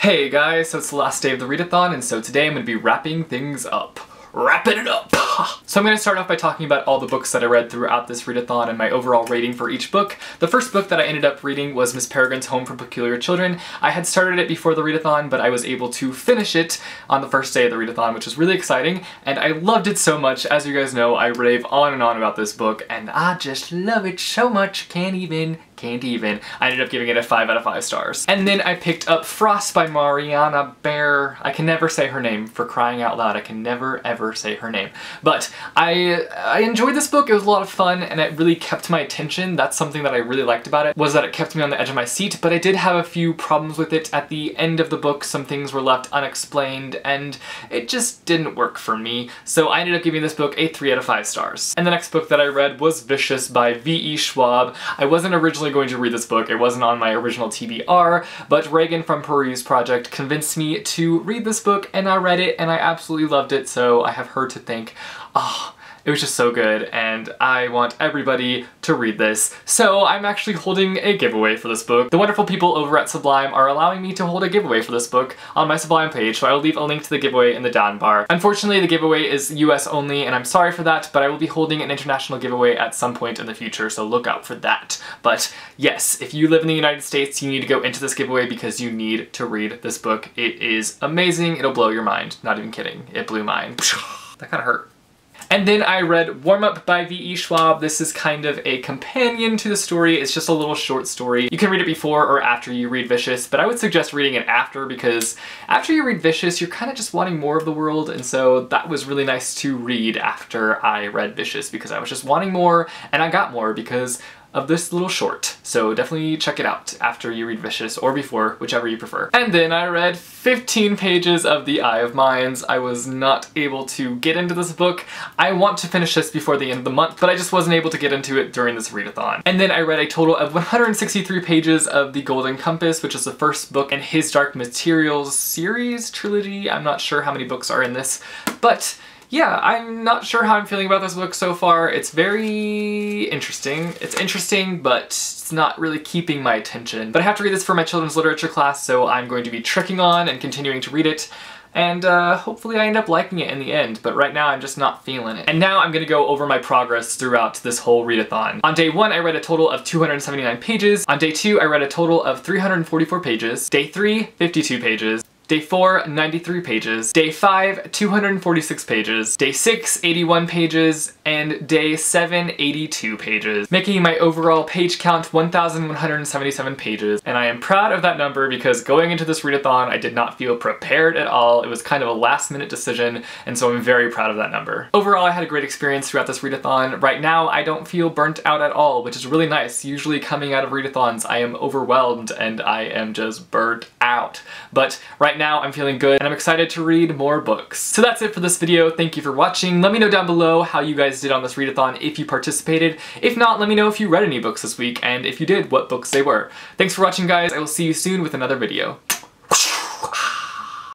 Hey guys, so it's the last day of the readathon, and so today I'm going to be wrapping things up. Wrapping it up! So I'm going to start off by talking about all the books that I read throughout this readathon and my overall rating for each book. The first book that I ended up reading was Miss Peregrine's Home for Peculiar Children. I had started it before the readathon, but I was able to finish it on the first day of the readathon, which was really exciting, and I loved it so much. As you guys know, I rave on and on about this book, and I just love it so much, can't even. I ended up giving it a 5 out of 5 stars. And then I picked up Frost by Mariana Bear. I can never say her name, for crying out loud. I can never ever say her name. But I enjoyed this book. It was a lot of fun and it really kept my attention. That's something that I really liked about it, was that it kept me on the edge of my seat, but I did have a few problems with it at the end of the book. Some things were left unexplained and it just didn't work for me. So I ended up giving this book a 3 out of 5 stars. And the next book that I read was Vicious by V.E. Schwab. I wasn't originally going to read this book. It wasn't on my original TBR, but Reagan from Peruse Project convinced me to read this book, and I read it and I absolutely loved it, so I have her to thank. It was just so good, and I want everybody to read this. So I'm actually holding a giveaway for this book. The wonderful people over at Sublime are allowing me to hold a giveaway for this book on my Sublime page, so I will leave a link to the giveaway in the down bar. Unfortunately, the giveaway is US only, and I'm sorry for that, but I will be holding an international giveaway at some point in the future, so look out for that. But yes, if you live in the United States, you need to go into this giveaway because you need to read this book. It is amazing. It'll blow your mind. Not even kidding. It blew mine. That kind of hurt. And then I read Warm Up by V.E. Schwab. This is kind of a companion to the story. It's just a little short story. You can read it before or after you read Vicious, but I would suggest reading it after, because after you read Vicious, you're kind of just wanting more of the world, and so that was really nice to read after I read Vicious, because I was just wanting more, and I got more because of this little short. So definitely check it out after you read Vicious, or before, whichever you prefer. And then I read 15 pages of The Eye of Mines. I was not able to get into this book. I want to finish this before the end of the month, but I just wasn't able to get into it during this readathon. And then I read a total of 163 pages of The Golden Compass, which is the first book in his Dark Materials series, trilogy. I'm not sure how many books are in this, but yeah, I'm not sure how I'm feeling about this book so far. It's very interesting. It's interesting, but it's not really keeping my attention. But I have to read this for my children's literature class, so I'm going to be trekking on and continuing to read it. And hopefully I end up liking it in the end, but right now I'm just not feeling it. And now I'm gonna go over my progress throughout this whole readathon. On day 1, I read a total of 279 pages. On day 2, I read a total of 344 pages. Day 3, 52 pages. Day 4, 93 pages. Day 5, 246 pages. Day 6, 81 pages. And day 7, 82 pages. Making my overall page count 1,177 pages. And I am proud of that number because going into this readathon, I did not feel prepared at all. It was kind of a last-minute decision, and so I'm very proud of that number. Overall, I had a great experience throughout this readathon. Right now, I don't feel burnt out at all, which is really nice. Usually coming out of readathons, I am overwhelmed and I am just burnt out. But right now, I'm feeling good and I'm excited to read more books. So that's it for this video. Thank you for watching. Let me know down below how you guys did on this readathon, if you participated. If not, let me know if you read any books this week, and if you did, what books they were. Thanks for watching, guys. I will see you soon with another video.